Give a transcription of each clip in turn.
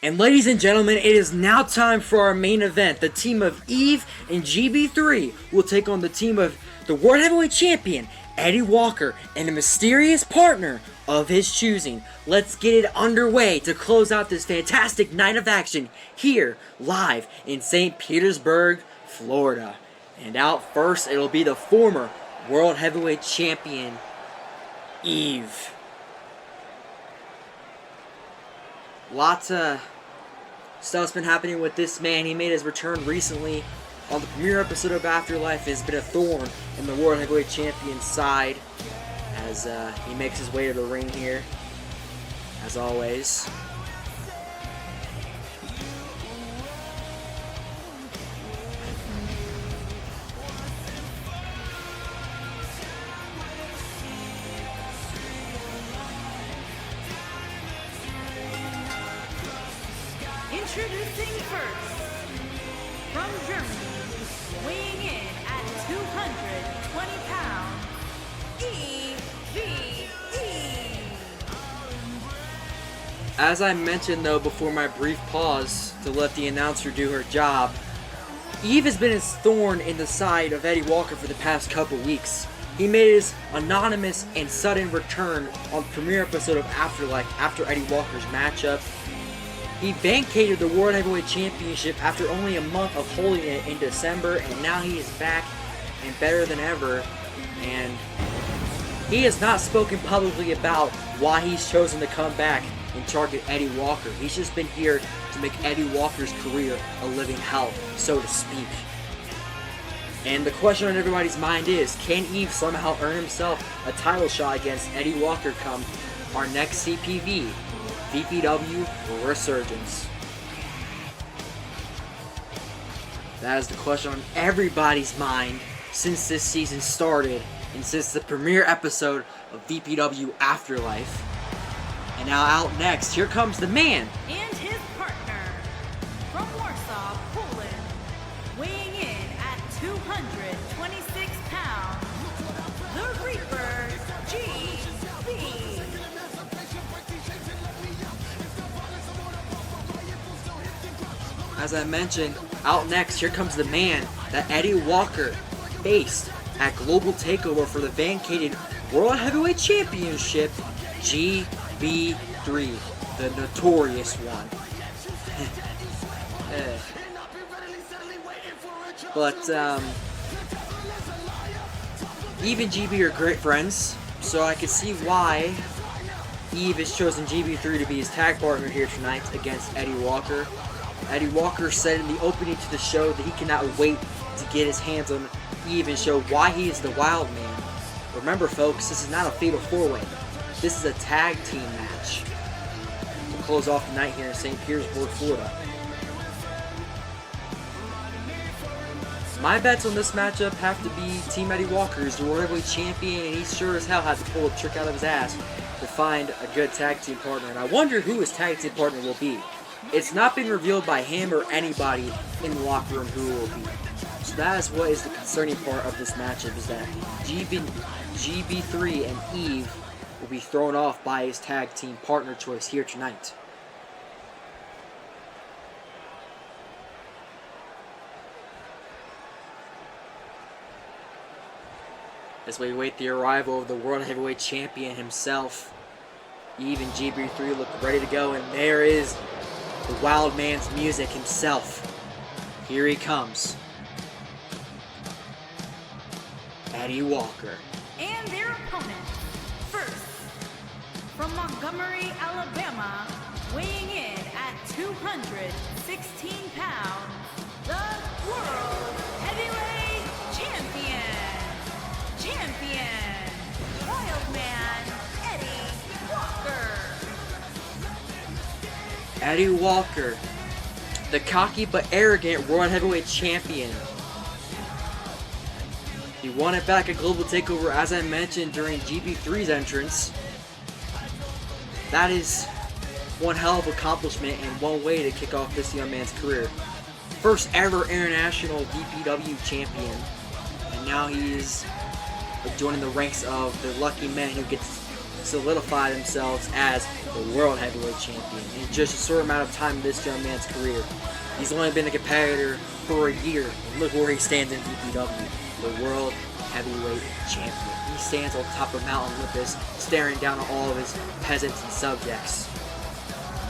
And ladies and gentlemen, it is now time for our main event. The team of Eve and GB3 will take on the team of the World Heavyweight Champion, Eddie Walker, and a mysterious partner of his choosing. Let's get it underway to close out this fantastic night of action here, live in St. Petersburg, Florida. And out first, it'll be the former World Heavyweight Champion, Eve. Lots of stuff's been happening with this man. He made his return recently on the premiere episode of Afterlife. Has been a thorn in the World Heavyweight Champion's side as he makes his way to the ring here, as always. Introducing first, from Germany, weighing in at 220 pounds, EVE. As I mentioned though before my brief pause to let the announcer do her job, Eve has been his thorn in the side of Eddie Walker for the past couple weeks. He made his anonymous and sudden return on the premiere episode of Afterlife after Eddie Walker's matchup. He vacated the World Heavyweight Championship after only a month of holding it in December, and now he is back and better than ever. And he has not spoken publicly about why he's chosen to come back and target Eddie Walker. He's just been here to make Eddie Walker's career a living hell, so to speak. And the question on everybody's mind is, can Eve somehow earn himself a title shot against Eddie Walker come our next CPV? VPW Resurgence. That is the question on everybody's mind since this season started and since the premiere episode of VPW Afterlife. And now out next, here comes the man And his partner, from Warsaw, Poland, weighing in at 226 pounds, the Reaper, GB. As I mentioned, out next, here comes the man that Eddie Walker faced at Global Takeover for the vacated World Heavyweight Championship, GB3, the notorious one. But, Eve and GB are great friends, so I can see why Eve has chosen GB3 to be his tag partner here tonight against Eddie Walker. Eddie Walker said in the opening to the show that he cannot wait to get his hands on Eve and show why he is the Wild Man. Remember folks, this is not a fatal 4-way. This is a tag team match. We'll close off the night here in St. Petersburg, Florida. My bets on this matchup have to be Team Eddie Walker is the World Heavyweight Champion, and he sure as hell had to pull a trick out of his ass to find a good tag team partner. And I wonder who his tag team partner will be. It's not been revealed by him or anybody in the locker room who it will be. So that is what is the concerning part of this matchup, is that GB3 and Eve will be thrown off by his tag team partner choice here tonight. As we await the arrival of the World Heavyweight Champion himself, Eve and GB3 look ready to go, and there is the Wild Man's music himself. Here he comes. Eddie Walker. And their opponent, first, from Montgomery, Alabama, weighing in at 216 pounds, the World Heavyweight Champion, Wild Man, Eddie Walker. Eddie Walker, the cocky but arrogant World Heavyweight Champion. He won it back at Global Takeover, as I mentioned, during GB3's entrance. That is one hell of an accomplishment and one way to kick off this young man's career. First ever international VPW champion, and now he is joining the ranks of the lucky men who gets solidify themselves as the World Heavyweight Champion in just a short amount of time in this young man's career. He's only been a competitor for a year, and look where he stands in VPW, the World Heavyweight Champion. He stands on top of Mount Olympus, staring down at all of his peasants and subjects.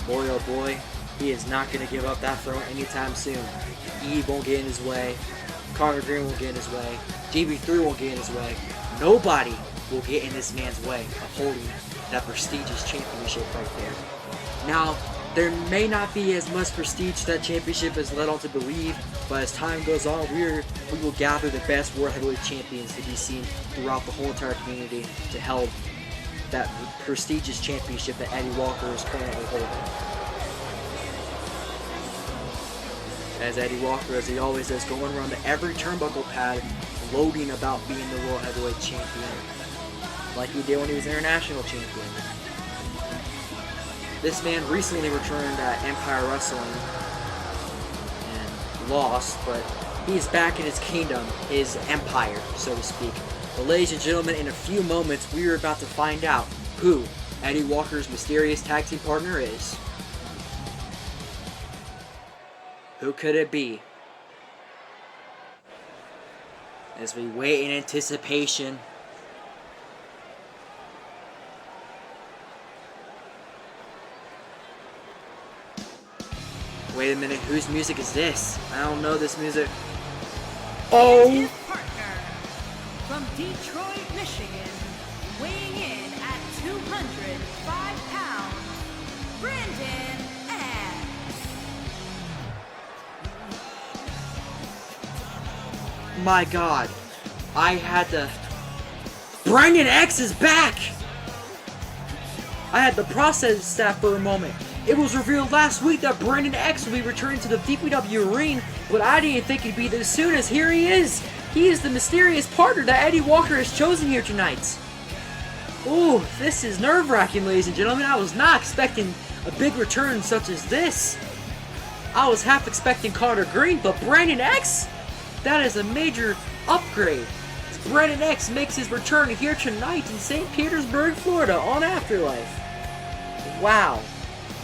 Boy, oh boy, he is not going to give up that throne anytime soon. Eve won't get in his way. Conor Green won't get in his way. GB3 won't get in his way. Nobody will get in this man's way of holding that prestigious championship right there. Now, there may not be as much prestige to that championship as led on to believe, but as time goes on, we will gather the best World Heavyweight Champions to be seen throughout the whole entire community to hold that prestigious championship that Eddie Walker is currently holding. As Eddie Walker, as he always does, going around to every turnbuckle pad, gloating about being the World Heavyweight Champion, like he did when he was International Champion. This man recently returned at Empire Wrestling and lost, but he's back in his kingdom, his empire, so to speak. But ladies and gentlemen, in a few moments, we are about to find out who Eddie Walker's mysterious tag team partner is. Who could it be? As we wait in anticipation. Wait a minute, whose music is this? I don't know this music. Oh! His partner from Detroit, Michigan, weighing in at 205 pounds, Brandon X. My God, I had to. Brandon X is back! I had to process that for a moment. It was revealed last week that Brandon X will be returning to the VPW ring, but I didn't think it'd be this soon, as here he is! He is the mysterious partner that Eddie Walker has chosen here tonight. Ooh, this is nerve-wracking, ladies and gentlemen. I was not expecting a big return such as this. I was half expecting Conor Green, but Brandon X? That is a major upgrade. Brandon X makes his return here tonight in St. Petersburg, Florida on Afterlife. Wow.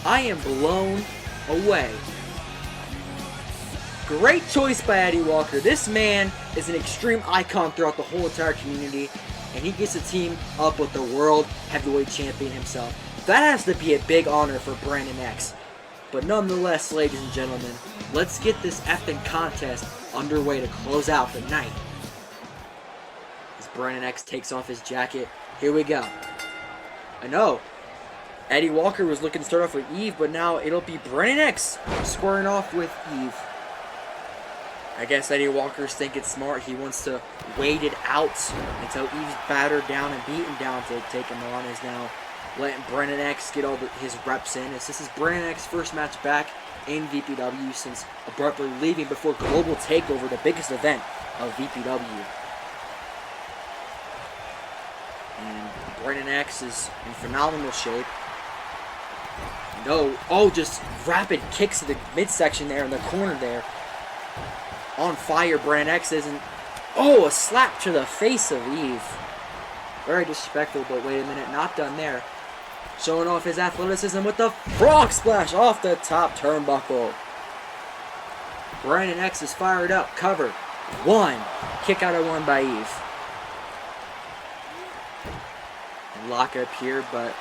I am blown away. Great choice by Eddie Walker. This man is an extreme icon throughout the whole entire community, and he gets to team up with the World Heavyweight Champion himself. That has to be a big honor for Brandon X. But nonetheless, ladies and gentlemen, let's get this effing contest underway to close out the night. As Brandon X takes off his jacket, here we go. I know. Eddie Walker was looking to start off with Eve, but now it'll be Brandon X squaring off with Eve. I guess Eddie Walker's thinking smart. He wants to wait it out until Eve's battered down and beaten down to take him on. Is now letting Brandon X get all his reps in. As this is Brandon X's first match back in VPW since abruptly leaving before Global Takeover, the biggest event of VPW. And Brandon X is in phenomenal shape. No, oh, just rapid kicks to the midsection there in the corner there. On fire, Brandon X isn't. Oh, a slap to the face of Eve. Very disrespectful, but wait a minute, not done there. Showing off his athleticism with the frog splash off the top turnbuckle. Brandon X is fired up, covered. One. Kick out of one by Eve. And lock up here, but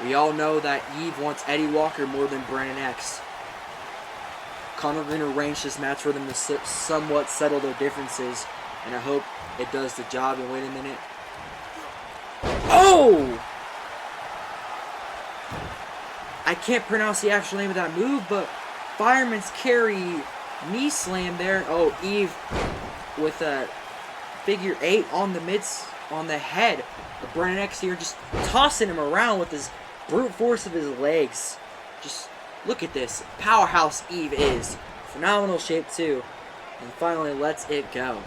we all know that Eve wants Eddie Walker more than Brandon X. Conor Green arranged this match for them to somewhat settle their differences, and I hope it does the job. And wait a minute. Oh! I can't pronounce the actual name of that move, but Fireman's Carry knee slam there. Oh, Eve with a figure 8 on the head of Brandon X here, just tossing him around with his brute force of his legs. Just look at this. Powerhouse Eve is. Phenomenal shape too. And finally lets it go.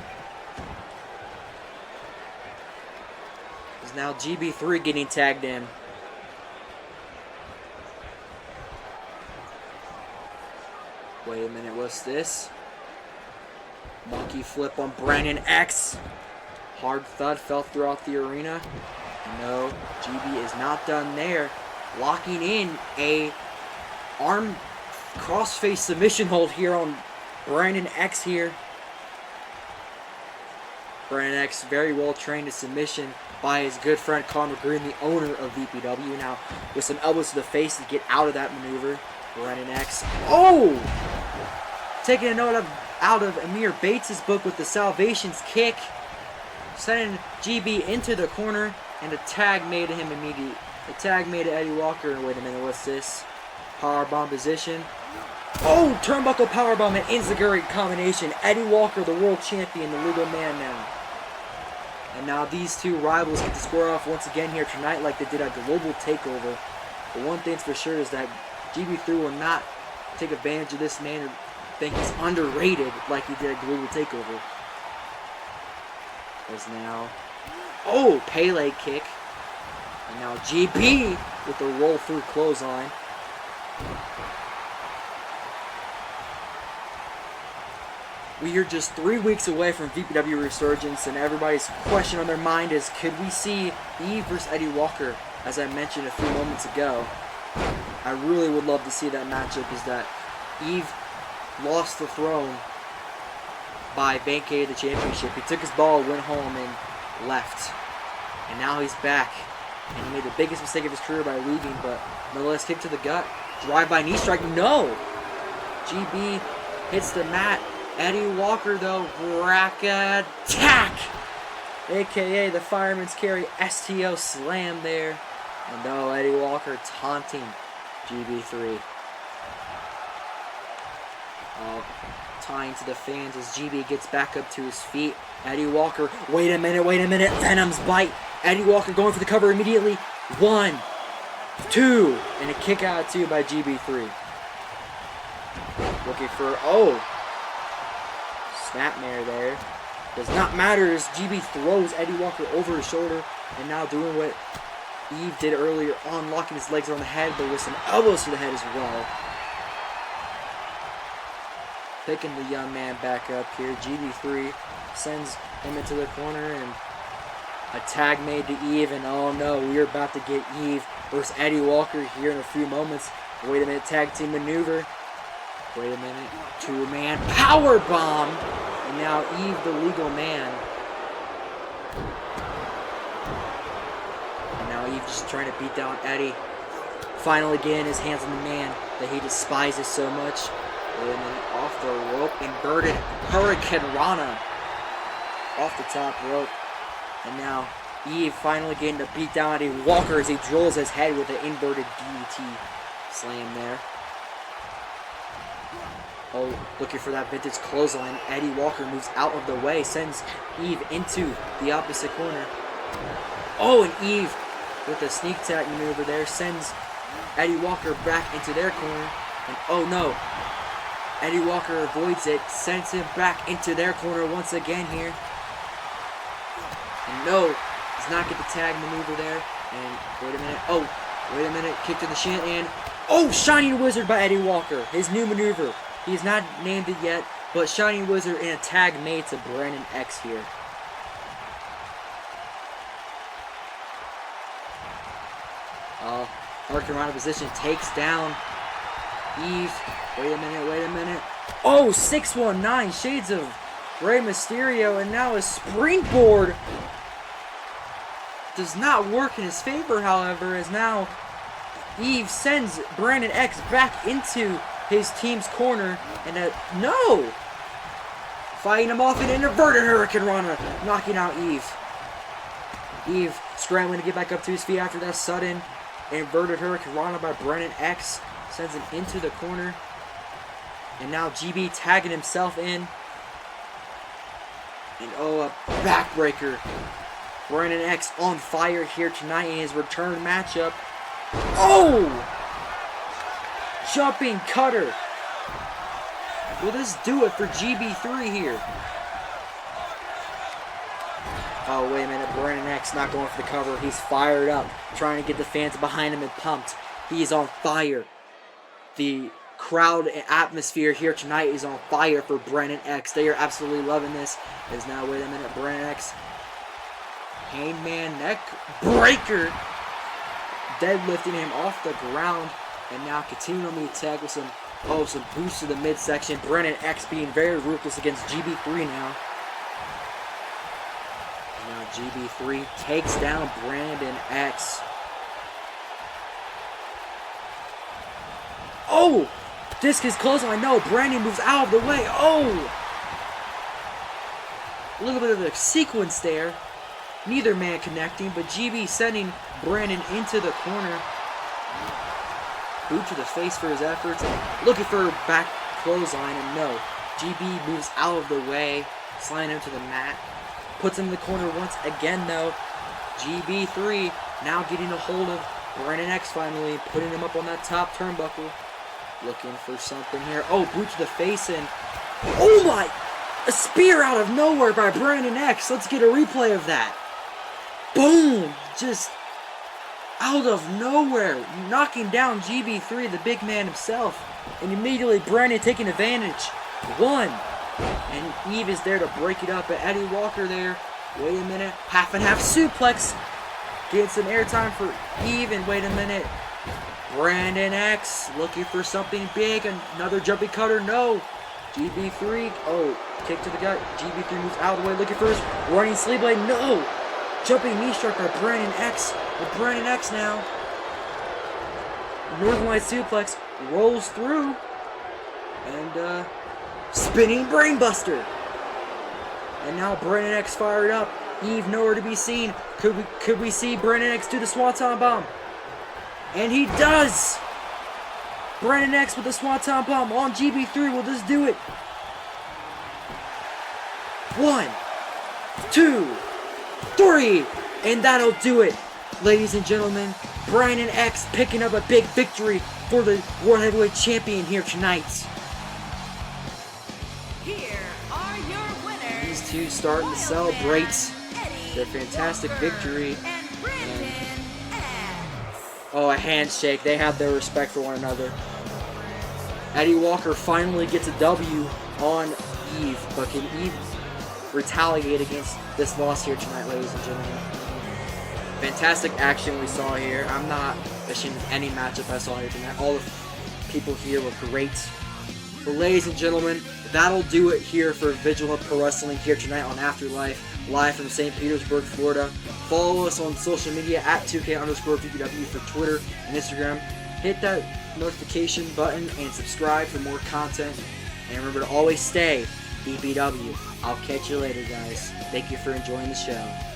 Is now GB3 getting tagged in. Wait a minute, what's this? Monkey flip on Brandon X. Hard thud fell throughout the arena. And no, GB is not done there. Locking in a arm crossface submission hold here on Brandon X here. Brandon X very well trained to submission by his good friend Connor Green, the owner of VPW. Now with some elbows to the face to get out of that maneuver. Brandon X. Oh! Taking a note out of Amir Bates' book with the Salvation's kick. Sending GB into the corner. And a tag made to him immediately. A tag made to Eddie Walker. And wait a minute, what's this? Powerbomb position. Oh! Turnbuckle powerbomb and enziguri combination. Eddie Walker, the world champion, the legal man now. And now these two rivals get to square off once again here tonight like they did at Global Takeover. But one thing's for sure is that GB3 will not take advantage of this man or think he's underrated like he did at Global Takeover. As now, oh, Pele kick. And now GB with the roll through clothesline. We are just 3 weeks away from VPW Resurgence, and everybody's question on their mind is, could we see Eve versus Eddie Walker, as I mentioned a few moments ago? I really would love to see that matchup, is that Eve lost the throne by vacating the championship. He took his ball, went home, and left. And now he's back. And he made the biggest mistake of his career by leaving, but nonetheless, kick to the gut. Drive-by knee strike, no! GB hits the mat. Eddie Walker, though, rack attack! AKA the Fireman's Carry STO slam there. And no, Eddie Walker taunting GB3. Oh, tying to the fans as GB gets back up to his feet. Eddie Walker, wait a minute, Venom's bite. Eddie Walker going for the cover immediately. 1, 2, and a kick out 2 by GB3. Looking for, oh, snapmare there. Does not matter as GB throws Eddie Walker over his shoulder. And now doing what Eve did earlier on, locking his legs on the head, but with some elbows to the head as well. Picking the young man back up here. GB3 sends him into the corner and a tag made to Eve. And oh no, we're about to get Eve versus Eddie Walker here in a few moments. Wait a minute, tag team maneuver. Wait a minute, 2-man power bomb. And now Eve, the legal man. And now Eve just trying to beat down Eddie. Finally getting his hands on the man that he despises so much. Wait a minute, off the rope, inverted Hurricane Rana. Off the top rope. And now Eve finally getting to beat down Eddie Walker as he drills his head with an inverted DDT slam there. Oh, looking for that vintage clothesline. Eddie Walker moves out of the way, sends Eve into the opposite corner. Oh, and Eve with a sneak attack maneuver there sends Eddie Walker back into their corner. And oh no, Eddie Walker avoids it, sends him back into their corner once again here. And no, does not get the tag maneuver there. And wait a minute, oh, wait a minute, kick to the shin and oh, Shining Wizard by Eddie Walker, his new maneuver. He's not named it yet, but Shining Wizard in a tag made to Brandon X here. Hurricane Rana position takes down Eve. Wait a minute. Oh, 619, shades of Rey Mysterio, and now a springboard. Does not work in his favor, however, as now Eve sends Brandon X back into his team's corner, and no! Fighting him off in an inverted Hurricane Rana, knocking out Eve. Eve scrambling to get back up to his feet after that sudden inverted Hurricane Rana by Brandon X. Sends him into the corner. And now GB tagging himself in. And oh, a backbreaker. Brandon X on fire here tonight in his return matchup. Oh! Jumping cutter. Will this do it for GB3 here? Oh, wait a minute. Brandon X not going for the cover. He's fired up, trying to get the fans behind him and pumped. He is on fire. The crowd atmosphere here tonight is on fire for Brandon X. They are absolutely loving this. As now, wait a minute, Brandon X Hangman neck breaker. Deadlifting him off the ground. And now continuing on the attack with some boosts to the midsection. Brandon X being very ruthless against GB3 now. And now GB3 takes down Brandon X. Oh! Discus clothesline. No, Brandon moves out of the way. Oh! A little bit of a sequence there. Neither man connecting, but GB sending Brandon into the corner. Boot to the face for his efforts. Looking for a back clothesline, and no. GB moves out of the way, sliding him to the mat. Puts him in the corner once again, though. GB3 now getting a hold of Brandon X finally, putting him up on that top turnbuckle. Looking for something here. Oh, boot to the face, and oh my! A spear out of nowhere by Brandon X. Let's get a replay of that. Boom! Just out of nowhere, knocking down GB3, the big man himself. And immediately Brandon taking advantage. One. And Eve is there to break it up. But Eddie Walker there. Wait a minute. Half and half suplex. Getting some airtime for Eve. And wait a minute. Brandon X looking for something big. Another jumping cutter. No. GB3. Oh, kick to the gut. GB3 moves out of the way looking for his running sleeve blade. No. Jumping knee strike by Brandon X. With Brandon X now. Northern Light suplex rolls through. And spinning brainbuster. And now Brandon X fired up. Eve nowhere to be seen. Could we see Brandon X do the Swanton Bomb? And he does! Brandon X with the Swanton Bomb on GB3. Will this do it? 1, 2, 3, and that'll do it, ladies and gentlemen. Brandon X picking up a big victory for the World Heavyweight Champion here tonight. Here are your winners. These two starting to celebrate their fantastic victory. And Brandon X. Oh, a handshake. They have their respect for one another. Eddie Walker finally gets a W on Eve, but can Eve retaliate against this loss here tonight, ladies and gentlemen? Fantastic action we saw here. I'm not ashamed of any matchup I saw here tonight. All the people here were great. But ladies and gentlemen, that'll do it here for Vigilant Pro Wrestling here tonight on Afterlife, live from St. Petersburg, Florida. Follow us on social media at 2K_VPW for Twitter and Instagram. Hit that notification button and subscribe for more content. And remember to always stay VPW. I'll catch you later, guys. Thank you for enjoying the show.